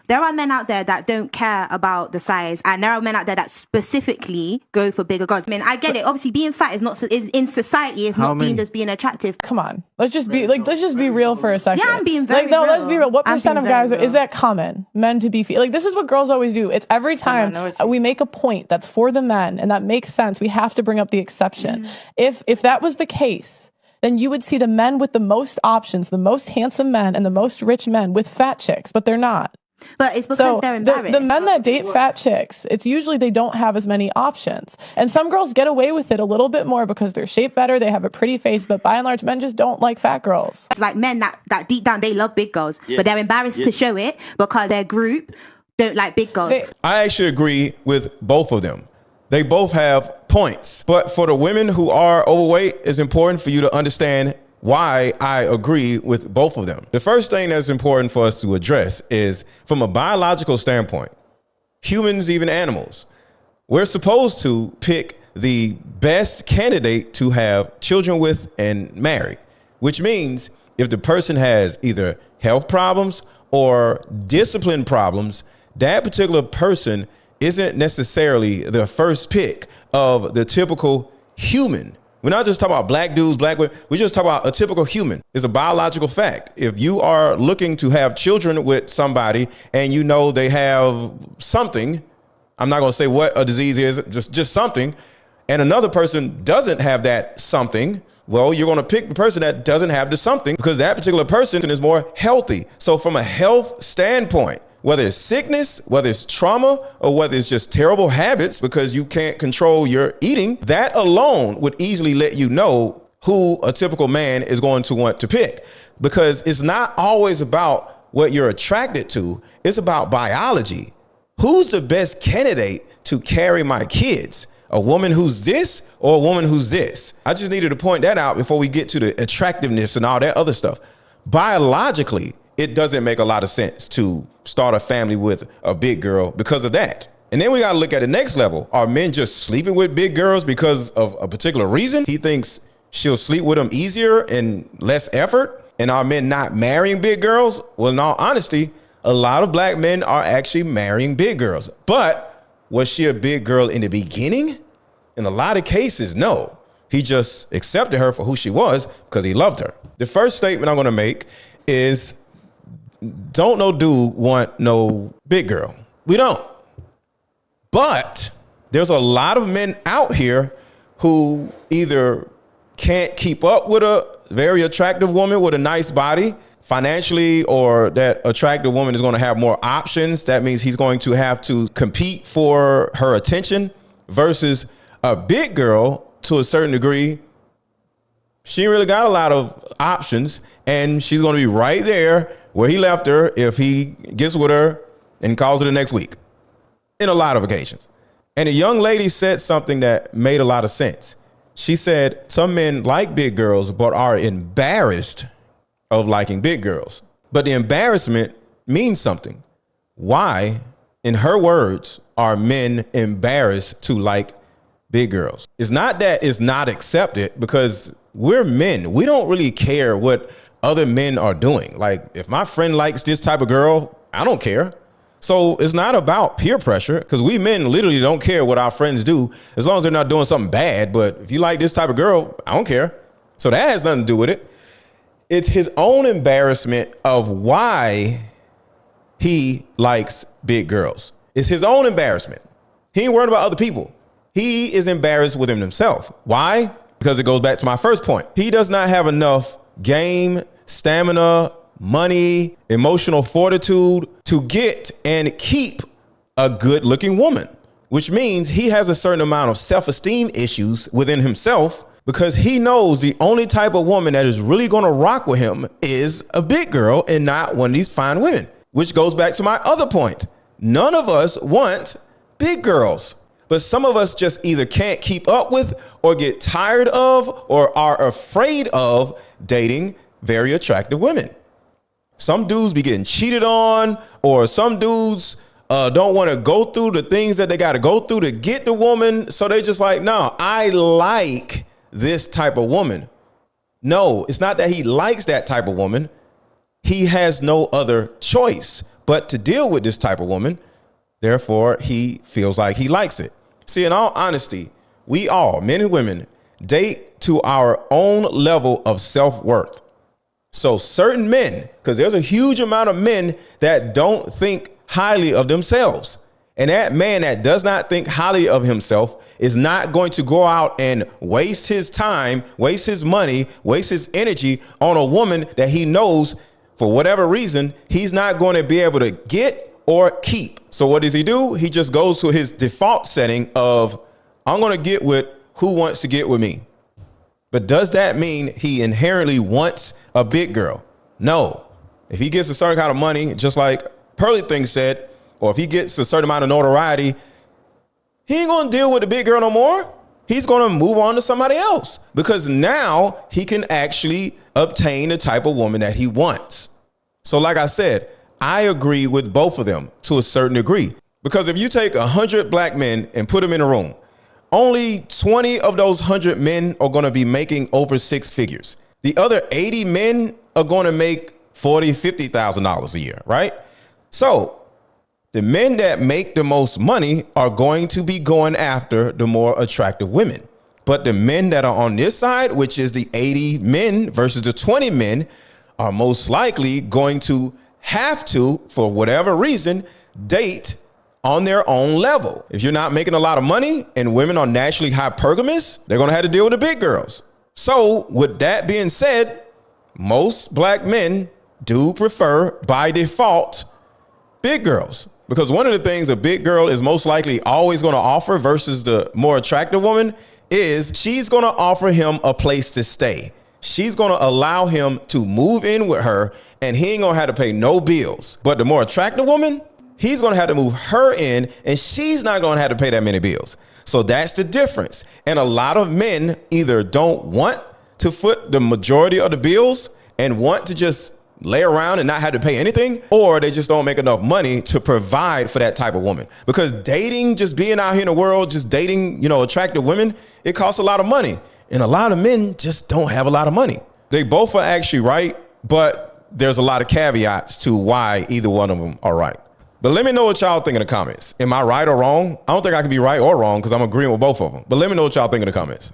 There are men out there that don't care about the size, and there are men out there that specifically go for bigger girls. I mean, I get it. Obviously, being fat is not in society is not deemed as being attractive. Come on, let's just be real for a second. Yeah, I'm being very real. Let's be real. What percent of guys is that common? Men to be this is what girls always do. It's every time we make a point that's for the men, and that makes sense. We have to bring up the exception. If that was the case, then you would see the men with the most options, the most handsome men and the most rich men with fat chicks, but they're not. But it's because they're embarrassed. The men that date fat chicks, it's usually they don't have as many options. And some girls get away with it a little bit more because they're shaped better, they have a pretty face, but by and large, men just don't like fat girls. It's like men that deep down, they love big girls, but they're embarrassed to show it because their group don't like big girls. I actually agree with both of them. They both have points. But for the women who are overweight, it's important for you to understand why I agree with both of them. The first thing that's important for us to address is from a biological standpoint, humans, even animals, we're supposed to pick the best candidate to have children with and marry, which means if the person has either health problems or discipline problems, that particular person isn't necessarily the first pick of the typical human. We're not just talking about black dudes, black women. We just talk about a typical human. It's a biological fact. If you are looking to have children with somebody and you know they have something, I'm not going to say what a disease is, just something, and another person doesn't have that something, well, you're going to pick the person that doesn't have the something because that particular person is more healthy. So from a health standpoint, whether it's sickness, whether it's trauma, or whether it's just terrible habits because you can't control your eating, that alone would easily let you know who a typical man is going to want to pick. Because it's not always about what you're attracted to. It's about biology. Who's the best candidate to carry my kids? A woman who's this or a woman who's this? I just needed to point that out before we get to the attractiveness and all that other stuff. Biologically, it doesn't make a lot of sense to start a family with a big girl because of that. And then we got to look at the next level. Are men just sleeping with big girls because of a particular reason? He thinks she'll sleep with him easier and less effort. And are men not marrying big girls? Well, in all honesty, a lot of black men are actually marrying big girls. But was she a big girl in the beginning? In a lot of cases, no. He just accepted her for who she was because he loved her. The first statement I'm going to make is, don't no dude want no big girl. We don't. But there's a lot of men out here who either can't keep up with a very attractive woman with a nice body financially, or that attractive woman is going to have more options. That means he's going to have to compete for her attention versus a big girl to a certain degree. She ain't really got a lot of options, and she's going to be right there where he left her if he gets with her and calls her the next week, in a lot of occasions. And a young lady said something that made a lot of sense. She said, some men like big girls, but are embarrassed of liking big girls. But the embarrassment means something. Why, in her words, are men embarrassed to like big girls? It's not that it's not accepted, because we're men. We don't really care what other men are doing. Like, if my friend likes this type of girl, I don't care. So it's not about peer pressure, because we men literally don't care what our friends do as long as they're not doing something bad. But if you like this type of girl, I don't care. So that has nothing to do with it. It's his own embarrassment of why he likes big girls. It's his own embarrassment. He ain't worried about other people. He is embarrassed with himself. Why? Because it goes back to my first point. He does not have enough game, stamina, money, emotional fortitude to get and keep a good looking woman, which means he has a certain amount of self-esteem issues within himself, because he knows the only type of woman that is really going to rock with him is a big girl and not one of these fine women, which goes back to my other point. None of us want big girls, but some of us just either can't keep up with or get tired of or are afraid of dating very attractive women. Some dudes be getting cheated on, or some dudes don't want to go through the things that they got to go through to get the woman. So they just like, no, I like this type of woman. No, it's not that he likes that type of woman. He has no other choice but to deal with this type of woman, therefore he feels like he likes it. See, in all honesty, we all, men and women, date to our own level of self-worth. So certain men, because there's a huge amount of men that don't think highly of themselves. And that man that does not think highly of himself is not going to go out and waste his time, waste his money, waste his energy on a woman that he knows for whatever reason he's not going to be able to get or keep. So what does he do? He just goes to his default setting of, I'm going to get with who wants to get with me. But does that mean he inherently wants a big girl? No. If he gets a certain kind of money, just like Pearly Thing said, or if he gets a certain amount of notoriety, he ain't going to deal with the big girl no more. He's going to move on to somebody else because now he can actually obtain the type of woman that he wants. So like I said, I agree with both of them to a certain degree, because if you take 100 black men and put them in a room, only 20 of those 100 men are going to be making over six figures. The other 80 men are going to make $40,000, $50,000 a year, right? So the men that make the most money are going to be going after the more attractive women. But the men that are on this side, which is the 80 men versus the 20 men, are most likely going to have to, for whatever reason, date on their own level. If you're not making a lot of money and women are naturally hypergamous, they're going to have to deal with the big girls. So with that being said, most black men do prefer by default big girls, because one of the things a big girl is most likely always going to offer versus the more attractive woman is she's going to offer him a place to stay. She's going to allow him to move in with her and he ain't going to have to pay no bills. But the more attractive woman, he's going to have to move her in and she's not going to have to pay that many bills. So that's the difference. And a lot of men either don't want to foot the majority of the bills and want to just lay around and not have to pay anything, or they just don't make enough money to provide for that type of woman. Because dating, just being out here in the world, just dating, attractive women, it costs a lot of money. And a lot of men just don't have a lot of money. They both are actually right, but there's a lot of caveats to why either one of them are right. But let me know what y'all think in the comments. Am I right or wrong? I don't think I can be right or wrong because I'm agreeing with both of them. But let me know what y'all think in the comments.